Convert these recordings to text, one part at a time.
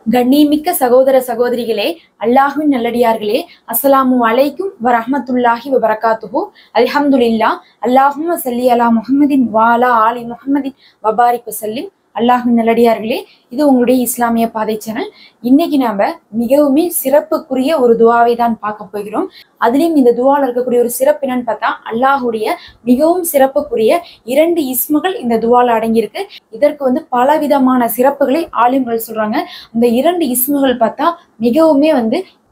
கண்ணியமிக்க சகோதர சகோதரிகளே, அல்லாஹ்வின் நல்லடியார்களே, அஸ்ஸலாமு அலைக்கும் வரஹ்மத்துல்லாஹி வபரகாத்துஹு. அல்ஹம்துலில்லாஹ். அல்லாஹும்ம ஸல்லி அலா முஹம்மதின் வ அலா ஆலி முஹம்மதின் வபாரிக் வஸல்லிம். அல்லாஹ்வின் நல்லடியார்களே, இது உங்களுடைய இஸ்லாமிய பாதை சேனல். இன்னைக்கு நாம மிகவுமே சிறப்புக்குரிய ஒரு துவாவை தான் பார்க்க போகிறோம். அதுலயும் இந்த துவால இருக்கக்கூடிய ஒரு சிறப்பு என்னன்னு பார்த்தா, அல்லாஹுடைய மிகவும் சிறப்புக்குரிய 2 இஸ்முகள் இந்த துவால அடங்கியிருக்கு. இதற்கு பல விதமான சிறப்புகளை ஆலிம்கள் சொல்றாங்க. அந்த 2 இஸ்முகள் பார்த்தா மிகவுமே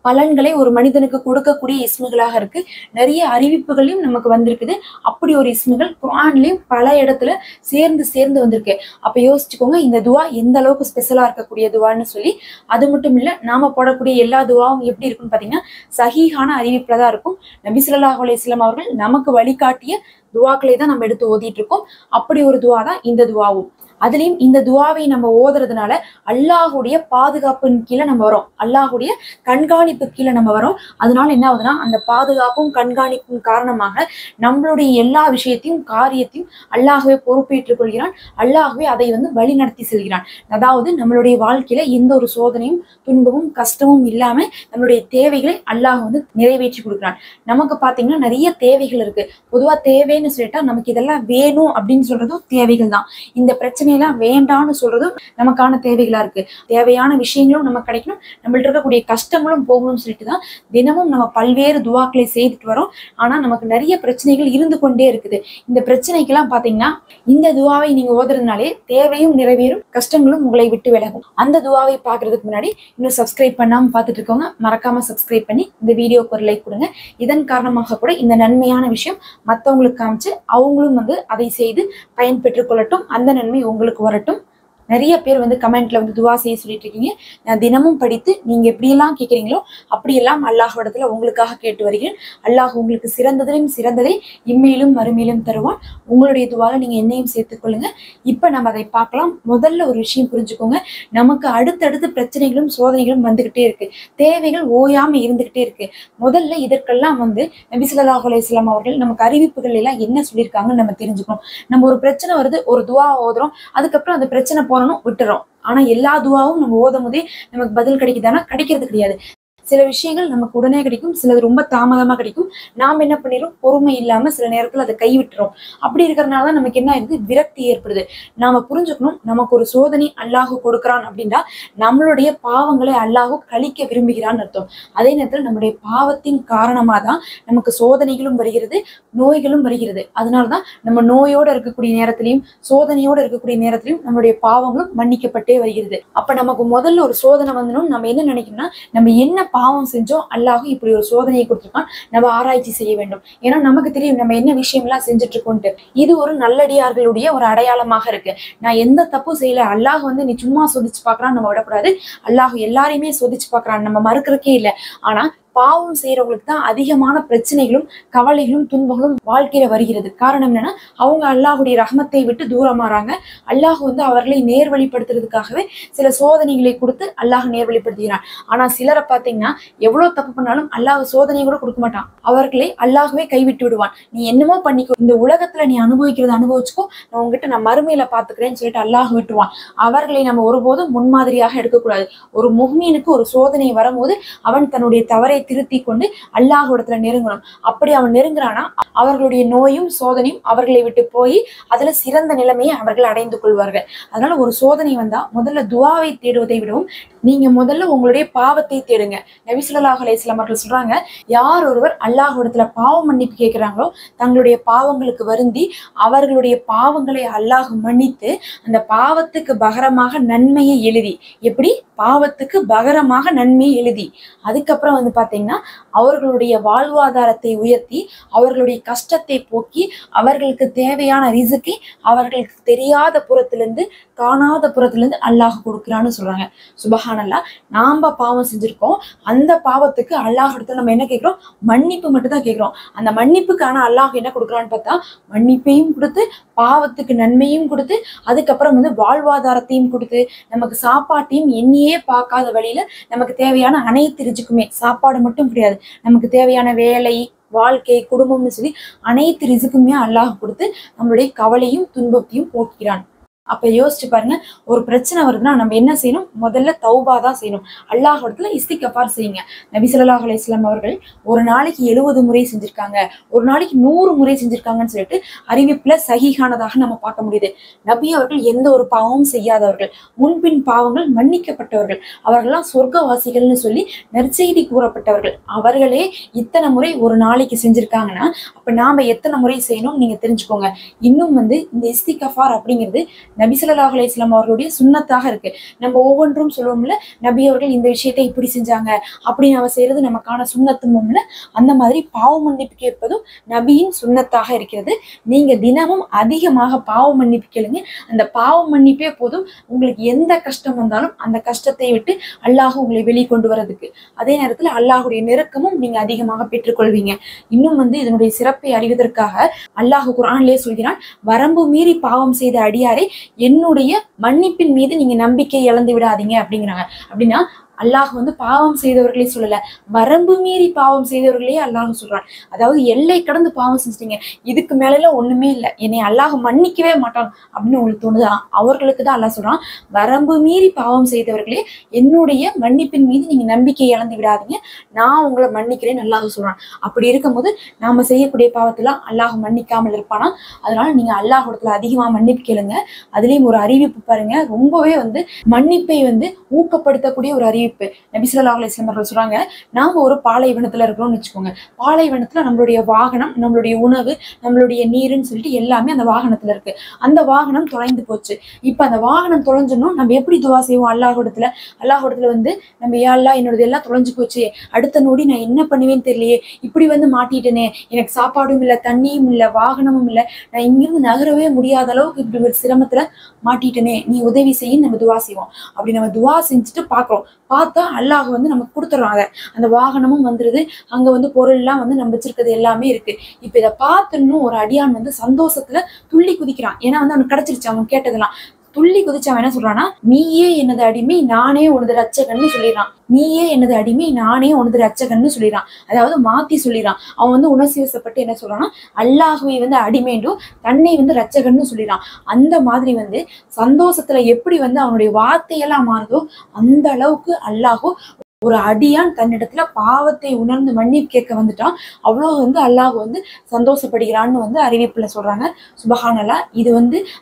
பலன்களை ஒரு மனிதனுக்கு கொடுக்கக்கூடிய இஸ்முகளாக இருக்கு. நிறைய அறிவிப்புகளையும் நமக்கு வந்திருக்குது. அப்படி ஒரு இஸ்முகள் குர்ஆன்லயும் பல இடத்துல சேர்ந்து வந்திருக்கு. அப்ப யோசிச்சுக்கோங்க, இந்த துவா எந்த அளவுக்கு ஸ்பெஷலா இருக்கக்கூடிய துவான்னு சொல்லி. அது மட்டும் இல்ல, நாம போடக்கூடிய எல்லா துவாவும் எப்படி இருக்குன்னு பாத்தீங்கன்னா சஹீஹான அறிவிப்புல தான் இருக்கும். நபி ஸல்லல்லாஹு அலைஹி வஸல்லம் அவர்கள் நமக்கு வழிகாட்டிய துவாக்களை தான் நம்ம எடுத்து ஓதிட்டு இருக்கோம். அப்படி ஒரு துவா தான் இந்த துவாவும். அதுலயும் இந்த துவாவை நம்ம ஓதுறதுனால அல்லாஹுடைய பாதுகாப்பின் கீழே நம்ம வரோம், அல்லாஹுடைய கண்காணிப்பு கீழே நம்ம வரோம். அதனால என்ன ஆகுதுன்னா, அந்த பாதுகாப்பும் கண்காணிப்பும் காரணமாக நம்மளுடைய எல்லா விஷயத்தையும் காரியத்தையும் அல்லாஹுவே பொறுப்பேற்றுக் கொள்கிறான். அல்லாஹுவே அதை வழி நடத்தி செல்கிறான். அதாவது நம்மளுடைய வாழ்க்கையில எந்த ஒரு சோதனையும் துன்பமும் கஷ்டமும் இல்லாம நம்மளுடைய தேவைகளை அல்லாஹ் நிறைவேற்றி கொடுக்குறான். நமக்கு பாத்தீங்கன்னா நிறைய தேவைகள் இருக்கு. பொதுவா தேவைன்னு சொல்லிட்டா நமக்கு இதெல்லாம் வேணும் அப்படின்னு சொல்றதும் தேவைகள் தான். இந்த பிரச்சனை எல்லாம் வேண்டான்னு சொல்றதும் நமக்கான தேவைகளா இருக்கு. தேவையான விஷயங்களும் நமக்கு கிடைக்கணும், நம்மள்ட்ட இருக்கக்கூடிய கஷ்டங்களும் போகணும்னு சொல்லிட்டு தான் தினமும் நம்ம பல்வேறு துவாக்களை செய்துட்டு வரோம். ஆனா நமக்கு நிறைய பிரச்சனைகள் இருந்து கொண்டே இருக்குது. இந்த பிரச்சனைக்கெல்லாம் பாத்தீங்கன்னா இந்த துவாவை நீங்க ஓதுறதுனாலே தேவையும் நிறைவேறும், கஷ்டங்களும் உங்களை விட்டு விலகும். அந்த துவாவை பாக்குறதுக்கு முன்னாடி இன்னும் சப்ஸ்கிரைப் பண்ணாம பார்த்துட்டு இருக்கவங்க மறக்காம சப்ஸ்கிரைப் பண்ணி இந்த வீடியோக்கு ஒரு லைக் கொடுங்க. இதன் காரணமாக கூட இந்த நன்மையான விஷயம் மற்றவங்களுக்கு காமிச்சு அவங்களும் அதை செய்து பயன்பெற்றுக் கொள்ளட்டும், அந்த நன்மை உங்களுக்கு வரட்டும். நிறைய பேர் கமெண்ட்ல துவா செய்ய சொல்லிட்டு இருக்கீங்க. நான் தினமும் படித்து நீங்க எப்படியெல்லாம் கேட்குறீங்களோ அப்படியெல்லாம் அல்லாஹ்விடத்துல உங்களுக்காக கேட்டு வருகிறேன். அல்லாஹ் உங்களுக்கு சிறந்ததிலும் சிறந்ததை இம்மையிலும் மறுமையிலும் தருவான். உங்களுடைய துவால நீங்க என்னையும் சேர்த்துக் கொள்ளுங்க. இப்ப நம்ம அதை பார்க்கலாம். முதல்ல ஒரு விஷயம் புரிஞ்சுக்கோங்க, நமக்கு அடுத்தடுத்து பிரச்சனைகளும் சோதனைகளும் வந்துகிட்டே இருக்கு, தேவைகள் ஓயாம இருந்துகிட்டே இருக்கு. முதல்ல இதற்கெல்லாம் நபி ஸல்லல்லாஹு அலைஹி வஸல்லம் அவர்கள் நமக்கு அறிவிப்புகள் எல்லாம் என்ன சொல்லியிருக்காங்கன்னு நம்ம தெரிஞ்சுக்கணும். நம்ம ஒரு பிரச்சனை வருது, ஒரு துவா ஓதுறோம், அதுக்கப்புறம் அந்த பிரச்சனை விட்டுறோம். ஆனா எல்லா துவாவும் நம்ம ஓதும் போதே நமக்கு பதில் கிடைக்குதானா? கிடைக்கிறது கிடையாது. சில விஷயங்கள் நமக்கு உடனே கிடைக்கும், சிலது ரொம்ப தாமதமா கிடைக்கும். நாம் என்ன பண்ணிடுறோம், பொறுமை இல்லாம சில நேரத்துல அதை கைவிட்டுறோம். அப்படி இருக்கிறதுனாலதான் நமக்கு என்ன ஆகுது, விரக்தி ஏற்படுது. நாம புரிஞ்சுக்கணும், நமக்கு ஒரு சோதனை அல்லாஹ் கொடுக்குறான் அப்படின்னா நம்மளுடைய பாவங்களை அல்லாஹ் கழிக்க விரும்புகிறான்னு அர்த்தம். அதே நேரத்துல நம்முடைய பாவத்தின் காரணமா தான் நமக்கு சோதனைகளும் வருகிறது, நோய்களும் வருகிறது. அதனாலதான் நம்ம நோயோட இருக்கக்கூடிய நேரத்திலையும் சோதனையோட இருக்கக்கூடிய நேரத்திலையும் நம்மளுடைய பாவங்களும் மன்னிக்கப்பட்டே வருகிறது. அப்ப நமக்கு முதல்ல ஒரு சோதனை வந்துடும், நம்ம என்ன நினைக்கணும்னா, நம்ம என்ன பாவம் செஞ்சோம், அல்லாஹ் இப்படி ஒரு சோதனையை கொடுத்துருக்கான், நம்ம ஆராய்ச்சி செய்ய வேண்டும். ஏன்னா நமக்கு தெரியும் நம்ம என்ன விஷயம் எல்லாம் செஞ்சுட்டு இருக்கோம்ட்டு. இது ஒரு நல்லடியார்களுடைய ஒரு அடையாளமாக இருக்கு. நான் எந்த தப்பு செய்யல, அல்லாஹ் நீ சும்மா சோதிச்சு பாக்குறான்னு நம்ம விடக்கூடாது. அல்லாஹ் எல்லாரையுமே சோதிச்சு பாக்குறான், நம்ம மறுக்கிறக்கே இல்லை. ஆனா பாவம் செய்யறவங்களுக்கு தான் அதிகமான பிரச்சனைகளும் கவலைகளும் துன்பங்களும் வாழ்க்கையில வருகிறது. காரணம் என்னன்னா, அவங்க அல்லாஹுடைய ரஹ்மத்தை விட்டு தூரமாறாங்க. அல்லாஹ் அவர்களை நேர்வழிப்படுத்துறதுக்காகவே சில சோதனைகளை கொடுத்து அல்லாஹ் நேர்வழிப்படுத்துகிறான். ஆனா சிலரை பார்த்தீங்கன்னா எவ்வளவு தப்பு பண்ணாலும் அல்லாஹ் சோதனை கூட கொடுக்க மாட்டான், அவர்களை அல்லாஹ்வே கைவிட்டு விடுவான். நீ என்னமோ பண்ணிக்கோ, இந்த உலகத்துல நீ அனுபவிக்கிறத அனுபவிச்சுக்கோ, நான் உங்ககிட்ட நான் மறுமையில பாத்துக்கிறேன்னு சொல்லிட்டு அல்லாஹ் விட்டுருவான். அவர்களை நம்ம ஒருபோதும் முன்மாதிரியாக எடுக்கக்கூடாது. ஒரு முஃமினுக்கு ஒரு சோதனை வரும்போது அவன் தன்னுடைய தவறை திருத்தி கொண்டு அல்லாஹ்விடத்துல நெருங்கணும். அப்படி அவன் நெருங்குறானா அவர்களுடைய நோயும் சோதனையும் அவர்களை விட்டு போய் அதுல சிறந்த நிலைமையை அவர்கள் அடைந்து கொள்வார்கள். அதனால ஒரு சோதனை வந்தா முதல்ல துவாவை தேடுவதை விடவும் நீங்க முதல்ல உங்களுடைய பாவத்தை தேடுங்க. நபி ஸல்லல்லாஹு அலைஹி வஸல்லம் அவர்கள் சொல்றாங்க, யார் ஒருவர் அல்லாஹ்விடத்துல பாவ மன்னிப்பு கேட்கிறாங்களோ தங்களுடைய பாவங்களுக்கு வருந்தி அவர்களுடைய பாவங்களை அல்லாஹ் மன்னித்து அந்த பாவத்துக்கு பகரமாக நன்மையை எழுதி, எப்படி பாவத்துக்கு பகரமாக நன்மையை எழுதி அதுக்கப்புறம் பாத்தீங்கன்னா அவர்களுடைய வாழ்வாதாரத்தை உயர்த்தி அவர்களுடைய கஷ்டத்தை போக்கி அவர்களுக்கு தேவையான ரிசுக்கை அவர்களுக்கு தெரியாத புறத்திலிருந்து காணாத புறத்திலிருந்து அல்லாஹ் கொடுக்குறான்னு சொல்றாங்க. சுபஹானல்லாஹ். நாம பாவம் செஞ்சிருக்கோம், அந்த பாவத்துக்கு அல்லாஹ் இடத்துல நம்ம என்ன கேட்கிறோம், மன்னிப்பு மட்டும் தான் கேட்கிறோம். அந்த மன்னிப்புக்கான அல்லாஹ் என்ன கொடுக்குறான்னு பார்த்தா மன்னிப்பையும் கொடுத்து பாவத்துக்கு நன்மையும் கொடுத்து அதுக்கப்புறம் வாழ்வாதாரத்தையும் கொடுத்து நமக்கு சாப்பாட்டையும் எண்ணியே பார்க்காத வழியில நமக்கு தேவையான அனைத்து ரிசுக்குமே, சாப்பாடு மட்டும் கிடையாது, நமக்கு தேவையான வேலை வாழ்க்கை குடும்பம்னு சொல்லி அனைத்து ரிசுக்குமே அல்லாஹ் கொடுத்து நம்மளுடைய கவலையும் துன்பத்தையும் போக்குகிறான். அப்ப யோசிச்சு பாருங்க, ஒரு பிரச்சனை வருதுன்னா நம்ம என்ன செய்யணும்? முதல்ல தௌபா தான் செய்யணும். அல்லாஹ் இடத்துல இஸ்திக்ஃபார் செய்யுங்க. நபி ஸல்லல்லாஹு அலைஹி வஸல்லம் அவர்கள் ஒரு நாளைக்கு 70 முறை செஞ்சிருக்காங்க, ஒரு நாளைக்கு 100 முறை செஞ்சிருக்காங்கன்னு சொல்லிட்டு அறிவிப்புல சஹீஹானதாக நம்ம பார்க்க முடியுது. நபி அவர்கள் எந்த ஒரு பாவமும் செய்யாதவர்கள், முன்பின் பாவங்கள் மன்னிக்கப்பட்டவர்கள், அவர்கள்லாம் சொர்க்கவாசிகள்னு சொல்லி நற்செய்தி கூறப்பட்டவர்கள். அவர்களே இத்தனை முறை ஒரு நாளைக்கு செஞ்சிருக்காங்கன்னா அப்ப நாம எத்தனை முறை செய்யணும் நீங்க தெரிஞ்சுக்கோங்க. இன்னும் இந்த இஸ்திக்ஃபார் அப்படிங்கிறது நபி ஸல்லல்லாஹு அலைஹி வஸல்லம் அவர்களுடைய சுன்னத்தாக இருக்கு. நம்ம ஒவ்வொன்றும் சொல்லுவோம்ல, நபி அவர்கள் இந்த விஷயத்தை இப்படி செஞ்சாங்க அப்படின்னு அவ செய்யறது நமக்கான சுன்னத்துமும்ல, அந்த மாதிரி பாவ மன்னிப்பு கேட்பதும் நபியின் சுன்னத்தாக இருக்கிறது. நீங்க தினமும் அதிகமாக பாவ மன்னிப்பு கேளுங்க. அந்த பாவ மன்னிப்பே போதும் உங்களுக்கு எந்த கஷ்டம் வந்தாலும் அந்த கஷ்டத்தை விட்டு அல்லாஹ் உங்களை வெளிக்கொண்டு வரதுக்கு. அதே நேரத்துல அல்லாஹுடைய நெருக்கமும் நீங்க அதிகமாக பெற்றுக்கொள்வீங்க. இன்னும் இதனுடைய சிறப்பை அறிவதற்காக அல்லாஹ் குர்ஆனிலே சொல்கிறான், வரம்பு மீறி பாவம் செய்த அடியாரை என்னுடைய மன்னிப்பின் மீது நீங்க நம்பிக்கை இழந்து விடாதீங்க அப்படிங்கிறாங்க. அப்படின்னா அல்லாஹ் பாவம் செய்தவர்களே சொல்லல, வரம்பு மீறி பாவம் செய்தவர்களே அல்லாஹ் சொல்றான். அதாவது எல்லை கடந்து பாவம் செஞ்சிட்டீங்க, இதுக்கு மேல ஒண்ணுமே இல்லை, என்னை அல்லாஹ் மன்னிக்கவே மாட்டான் அப்படின்னு உங்களுக்கு தோணுதா? அவர்களுக்கு தான் அல்லாஹ் சொல்றான், வரம்பு மீறி பாவம் செய்தவர்களே என்னுடைய மன்னிப்பின் மீது நீங்க நம்பிக்கை இழந்து விடாதீங்க, நான் உங்களை மன்னிக்கிறேன்னு அல்லாஹ் சொல்றான். அப்படி இருக்கும்போது நாம செய்யக்கூடிய பாவத்தெல்லாம் அல்லாஹ் மன்னிக்காமல் இருப்பானா? அதனால நீங்க அல்லாஹ் இடத்துல அதிகமா மன்னிப்பு கேளுங்க. அதுலயும் ஒரு அறிவிப்பு பாருங்க, ரொம்பவே மன்னிப்பை ஊக்கப்படுத்தக்கூடிய ஒரு அறிவிப்பு. நபி ஸல்லல்லாஹு அலைஹி வஸல்லம் அவர்கள் சொல்றாங்க, நாம ஒரு பாலைவனத்துல இருக்கிறோம்னு வச்சுக்கோங்க. பாலைவனத்துல நம்மளுடைய வாகனம், நம்மளுடைய உணவு, நம்மளுடைய நீருன்னு சொல்லிட்டு எல்லாமே அந்த வாகனத்துல இருக்கு. அந்த வாகனம் தொலைந்து போச்சு. இப்ப அந்த வாகனம் தொலைஞ்சணும், நம்ம எப்படி துவா செய்வோம்? அல்லாஹ் இடத்துல நம்ம யா அல்லாஹ் என்னோடது எல்லாம் தொலைஞ்சு போச்சு, அடுத்த நொடி நான் என்ன பண்ணுவேன்னு தெரியலையே, இப்படி மாட்டிட்டேனே, எனக்கு சாப்பாடும் இல்லை, தண்ணியும் இல்லை, வாகனமும் இல்லை, நான் இங்கிருந்து நகரவே முடியாத அளவுக்கு இப்படி ஒரு சிரமத்துல மாட்டிட்டேனே, நீ உதவி செய்ய நம்ம துவா செய்வோம். அப்படி நம்ம துவா செஞ்சுட்டு பாக்குறோம், பார்த்தா அல்லாஹ் நமக்கு கொடுத்துறாங்க. அந்த வாகனமும் வந்துருது, அங்க பொருள் எல்லாம் நம்ம வச்சிருக்கிறது எல்லாமே இருக்கு. இப்ப இதை பார்த்துன்னு ஒரு அடியான் சந்தோஷத்துல துள்ளி குதிக்கிறான். ஏன்னா அவனுக்கு கிடைச்சிருச்சு, அவன் கேட்டதெல்லாம். துள்ளி குதிச்சவன் என்ன சொல்றான்னா, நீயே எனது அடிமை, நானே உனது ரட்சகன்னு சொல்லிடுறான். நீயே எனது அடிமை, நானே உனது ரட்சகன்னு சொல்லிடுறான். அதாவது மாத்தி சொல்லிடுறான். அவன் உணர்ச்சிவசப்பட்டு என்ன சொல்றான்னா, அல்லாஹுவை அடிமைண்டும் தன்னை ரட்சகன்னு சொல்லிடுறான். அந்த மாதிரி சந்தோஷத்துல எப்படி அவனுடைய வார்த்தையெல்லாம் மாறுதோ அந்த அளவுக்கு அல்லாஹு ஒரு அடியான் தன்னிடத்துல பாவத்தை உணர்ந்து மன்னிப்பு கேட்க வந்துட்டான், அவ்வளோ அல்லாஹ் சந்தோஷப்படுகிறான்னு அறிவிப்புல சொல்றாங்க. சுபஹானல்லாஹ். இது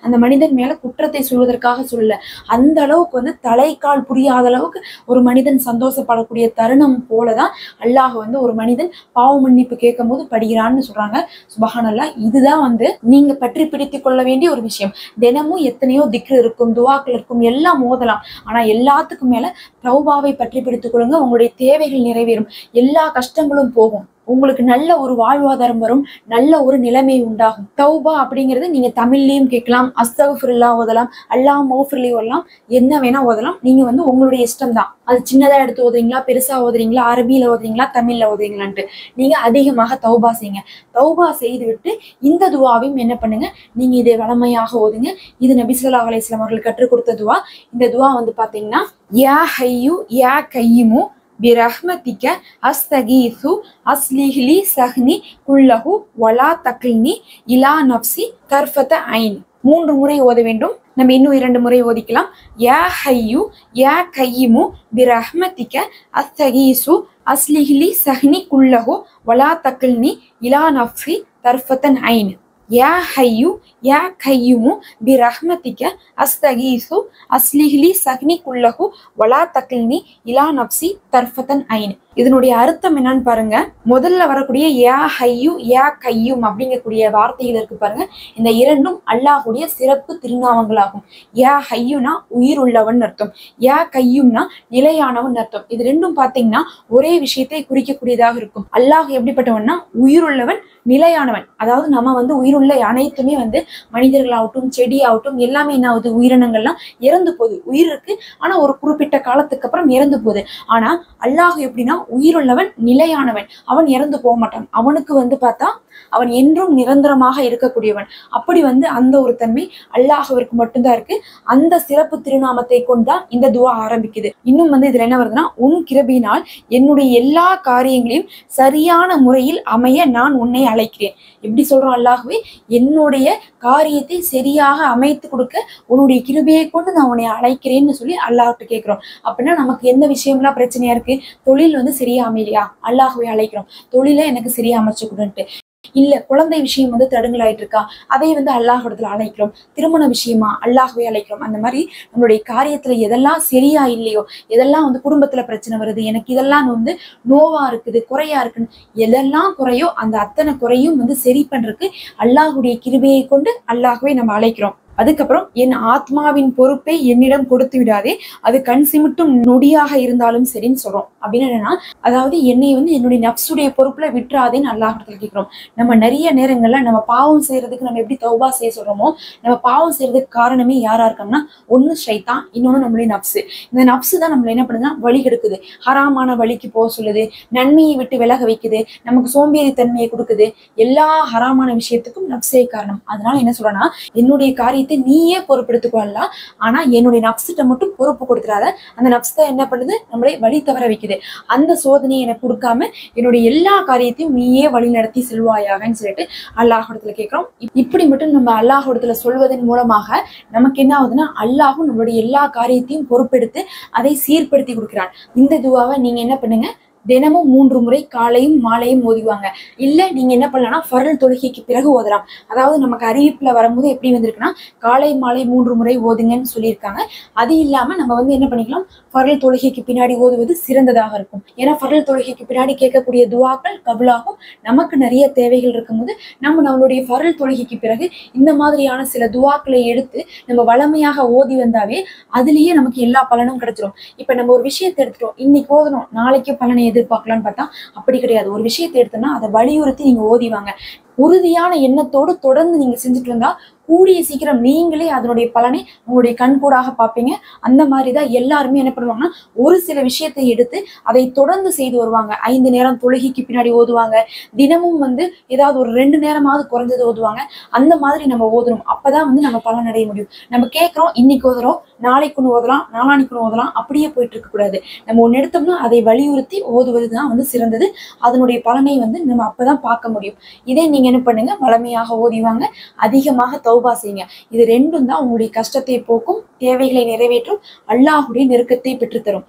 அந்த மனிதன் மேல குற்றத்தை சொல்வதற்காக சொல்லல, அந்த அளவுக்கு தலைக்கால் புரியாத அளவுக்கு ஒரு மனிதன் சந்தோஷப்படக்கூடிய தருணம் போலதான் அல்லாஹ் ஒரு மனிதன் பாவ மன்னிப்பு கேட்கும் போது படுகிறான்னு சொல்றாங்க. சுபஹானல்லாஹ். இதுதான் நீங்க பற்றி பிடித்து கொள்ள வேண்டிய ஒரு விஷயம். தினமும் எத்தனையோ திக்ர் இருக்கும், துவாக்கள் இருக்கும், எல்லாம் ஓதலாம். ஆனா எல்லாத்துக்கும் மேல தௌபாவை பற்றி பிடித்துக் கொள்ளுங்க. உங்களுடைய தேவைகள் நிறைவேறும், எல்லா கஷ்டங்களும் போகும், உங்களுக்கு நல்ல ஒரு வாழ்வாதாரம் வரும், நல்ல ஒரு நிலைமை உண்டாகும். தௌபா அப்படிங்கிறது நீங்க தமிழ்லயும் கேட்கலாம், அஸ்தக்ஃபிருல்லாஹ் ஓதலாம், அல்லாஹ் மௌஃபிர்லி ஓதலாம், என்ன வேணா ஓதலாம். நீங்க உங்களுடைய இஷ்டம் தான். அது சின்னதா எடுத்து ஓதுறீங்களா, பெருசா ஓதுறீங்களா, அரபியில ஓதுறீங்களா, தமிழ்ல ஓதுறீங்களான்ட்டு நீங்க அதிகமாக தௌபா செய்யுங்க. தௌபா செய்து விட்டு இந்த துவாவையும் என்ன பண்ணுங்க, நீங்க இதை வளமையாக ஓதுங்க. இது நபி ஸல்லல்லாஹு அலைஹி வஸல்லம் அவர்கள் கற்றுக் கொடுத்த துவா. இந்த துவா பாத்தீங்கன்னா, யா ஹய்யு யா கையிமு பிரஹ்மதிக அஸ்தகீசு அஸ்லிஹ்லி சஹ்னி குல்லஹு வலா தக்ல்னி இலா நஃப்சி தர்ஃபத ஐன். 3 முறை ஓத வேண்டும். நம்ம இன்னும் 2 முறை ஓதிக்கலாம். யா ஹய்யு யா கையிமு பிரஹ்மதிக அஸ்தகீசு அஸ்லிஹ்லி சஹ்னி குல்லஹு வலா தக்ல்னி இலா நஃப்சி தர்ஃபதன் ஐன். யா ஹய்யு யா கையுமு பிரஹ்மதிக அஸ்தகீசு அஸ்லிஹ்லி சஹ்னி குல்லஹு வலா தக்ல்னி இலா நஃப்சி தர்ஃபதன் ஐன். இதனுடைய அர்த்தம் என்னன்னு பாருங்க. முதல்ல வரக்கூடிய யா ஹய்யு யா கையும் அப்படிங்கக்கூடிய வார்த்தைகள் இருக்கு பாருங்க. இந்த இரண்டும் அல்லாஹுடைய சிறப்பு திருநாமங்களாகும். யா ஹய்யுனா உயிர் உள்ளவன் அர்த்தம், யா கையும்னா நிலையானவன் அர்த்தம். இது ரெண்டும் பாத்தீங்கன்னா ஒரே விஷயத்தை குறிக்கக்கூடியதாக இருக்கும். அல்லாஹ் எப்படிப்பட்டவன்னா உயிருள்ளவன், நிலையானவன். அதாவது நம்ம உயிருள்ள அனைத்துமே மனிதர்களாகட்டும், செடி ஆகட்டும், எல்லாமே என்ன ஆகுது, உயிரினங்கள்லாம் இறந்து போகுது. உயிர் இருக்கு, ஆனா ஒரு குறிப்பிட்ட காலத்துக்கு அப்புறம் இறந்து போகுது. ஆனா அல்லாஹ் எப்படின்னா உயிருள்ளவன், நிலையானவன், அவன் இறந்து போக மாட்டான். அவனுக்கு பார்த்தா அவன் என்றும் நிரந்தரமாக இருக்கக்கூடியவன். அப்படி அந்த ஒரு தன்மை அல்லாஹ்விற்கு மட்டும்தான் இருக்கு. அந்த சிறப்பு திருநாமத்தை கொண்டுதான் இந்த துவா ஆரம்பிக்குது. இன்னும் இதுல என்ன வருதுன்னா, உன் கிருபையினால் என்னுடைய எல்லா காரியங்களையும் சரியான முறையில் அமைய நான் உன்னை அழைக்கிறேன். எப்படி சொல்றோம்? அல்லாஹ்வே, என்னுடைய காரியத்தை சரியாக அமைத்து கொடுக்க உன்னுடைய கிருபையை கொண்டு நான் உன்னை அழைக்கிறேன்னு சொல்லி அல்லாஹ்கிட்ட கேட்கிறோம். அப்படின்னா நமக்கு எந்த விஷயம்லாம் பிரச்சனையா இருக்கு? தொழில் சரியா அமையலையா? அல்லாஹ்வை அழைக்கிறோம், தொழிலை எனக்கு சரியா அமைச்சு கொடுன்ட்டு. இல்ல, குழந்தை விஷயம் தடுங்கலாயிட்டு இருக்கா, அதை அல்லாஹ்விடத்துல அழைக்கிறோம். திருமண விஷயமா அல்லாஹ்வை அழைக்கிறோம். அந்த மாதிரி நம்மளுடைய காரியத்துல எதெல்லாம் சரியா இல்லையோ, எதெல்லாம் குடும்பத்துல பிரச்சனை வருது, எனக்கு இதெல்லாம் நோவா இருக்குது, குறையா இருக்குன்னு எதெல்லாம் குறையோ அந்த அத்தனை குறையும் சரி பண்றதுக்கு அல்லாஹ்வுடைய கிருபையை கொண்டு அல்லாஹ்வை நம்ம அழைக்கிறோம். அதுக்கப்புறம், என் ஆத்மாவின் பொறுப்பை என்னிடம் கொடுத்து விடாதே, அது கண் சிமிட்டும் நொடியாக இருந்தாலும் சரின்னு சொல்றோம். அப்படின்னு என்னன்னா, அதாவது என்னை என்னுடைய நப்சுடைய பொறுப்புல விட்டுறாதேன்னு அல்லாஹ்விடத்துல கேட்கிறோம். நம்ம நிறைய நேரங்கள்ல நம்ம பாவம் செய்யறதுக்கு நம்ம எப்படி தௌபா செய்ய சொல்றோமோ, நம்ம பாவம் செய்யறதுக்கு காரணமே யாரா இருக்கோம்னா, ஒண்ணு ஷைத்தான், இன்னொன்னு நம்மளுடைய நப்சு. இந்த நப்சு தான் நம்மள என்ன பண்ணுதுன்னா வழி கெடுக்குது, ஹராமான வழிக்கு போக சொல்லுது, நன்மையை விட்டு விலக வைக்குது, நமக்கு சோம்பேறி தன்மையை கொடுக்குது. எல்லா ஹராமான விஷயத்துக்கும் நப்சே காரணம். அதனால என்ன சொல்றேன்னா, என்னுடைய காரியத்தை நீயே பொறுப்பெடுத்துக்கொள்ள, ஆனா என்னுடைய நப்சிட்ட மட்டும் பொறுப்பு கொடுத்துறாத. அந்த நப்ஸ் தான் என்ன பண்ணுது? நம்மளை வழி தவற வைக்குது. அந்த சோதனையை எனக்கு கொடுக்காம என்னுடைய எல்லா காரியத்தையும் நீயே வழி நடத்தி செல்வாயாகன்னு சொல்லிட்டு அல்லாஹ்விடத்துல கேட்கிறோம். இப்படி மட்டும் நம்ம அல்லாஹ்விடத்துல சொல்வதன் மூலமாக நமக்கு என்ன ஆகுதுன்னா, அல்லாஹும் நம்மளுடைய எல்லா காரியத்தையும் பொறுப்பெடுத்து அதை சீர்படுத்தி கொடுக்கிறான். இந்த துவாவை நீங்க என்ன பண்ணுங்க, தினமும் 3 முறை காலையும் மாலையும் ஓதுவாங்க. இல்ல நீங்க என்ன பண்ணலாம்னா, ஃபர்ல் தொழுகைக்கு பிறகு ஓதலாம். அதாவது நமக்கு அறிவிப்புல வரும்போது எப்படி வந்திருக்குன்னா, காலை மாலை 3 முறை ஓதுங்கன்னு சொல்லியிருக்காங்க. அது இல்லாம நம்ம என்ன பண்ணிக்கலாம், ஃபர்ல் தொழுகைக்கு பின்னாடி ஓதுவது சிறந்ததாக இருக்கும். ஏன்னா ஃபர்ல் தொழுகைக்கு பின்னாடி கேட்கக்கூடிய துவாக்கள் கபுலாகும். நமக்கு நிறைய தேவைகள் இருக்கும்போது நம்மளுடைய ஃபர்ல் தொழுகைக்கு பிறகு இந்த மாதிரியான சில துவாக்களை எடுத்து நம்ம வளமையாக ஓதி வந்தாவே அதுலயே நமக்கு எல்லா பலனும் கிடைச்சிடும். இப்ப நம்ம ஒரு விஷயத்தை எடுத்துட்டோம், இன்னைக்கு ஓதணும், நாளைக்கு பலனை எதிர்பார்க்கலாம்னு பார்த்தா அப்படி கிடையாது. ஒரு விஷயத்தை எடுத்தோம்னா அதை வலியுறுத்தி நீங்க ஓதிவாங்க. உறுதியான எண்ணத்தோடு தொடர்ந்து நீங்க செஞ்சுட்டு வந்தா கூடிய சீக்கிரம் நீங்களே அதனுடைய பலனை உங்களுடைய கண்கூடாக பார்ப்பீங்க. அந்த மாதிரிதான் எல்லாருமே என்ன பண்ணுவாங்கன்னா, ஒரு சில விஷயத்தை எடுத்து அதை தொடர்ந்து செய்து வருவாங்க. 5 நேரம் தொழுகைக்கு பின்னாடி ஓதுவாங்க. தினமும் ஏதாவது ஒரு 2 நேரமாவது குறைஞ்சது ஓதுவாங்க. அந்த மாதிரி நம்ம ஓதணும். அப்பதான் நம்ம பலன் அடைய முடியும். நம்ம கேட்கிறோம், இன்னைக்கு ஓதுறோம், நாளைக்கு ஒன்று ஓதலாம், நாளானிக்கு ஒன்று ஓதலாம், அப்படியே போயிட்டு இருக்க கூடாது. நம்ம ஒன்று எடுத்தோம்னா அதை வலியுறுத்தி ஓதுவதுதான் சிறந்தது. அதனுடைய பலனை நம்ம அப்பதான் பார்க்க முடியும். இதே நீங்க என்ன பண்ணுங்க, வளமையாக ஓதிவாங்க, அதிகமாக தௌபா செய்யுங்க. இது ரெண்டும் தான் உங்களுடைய கஷ்டத்தை போக்கும், தேவைகளை நிறைவேற்றும், அல்லாஹ்வுடைய நெருக்கத்தை பெற்றுத்தரும்.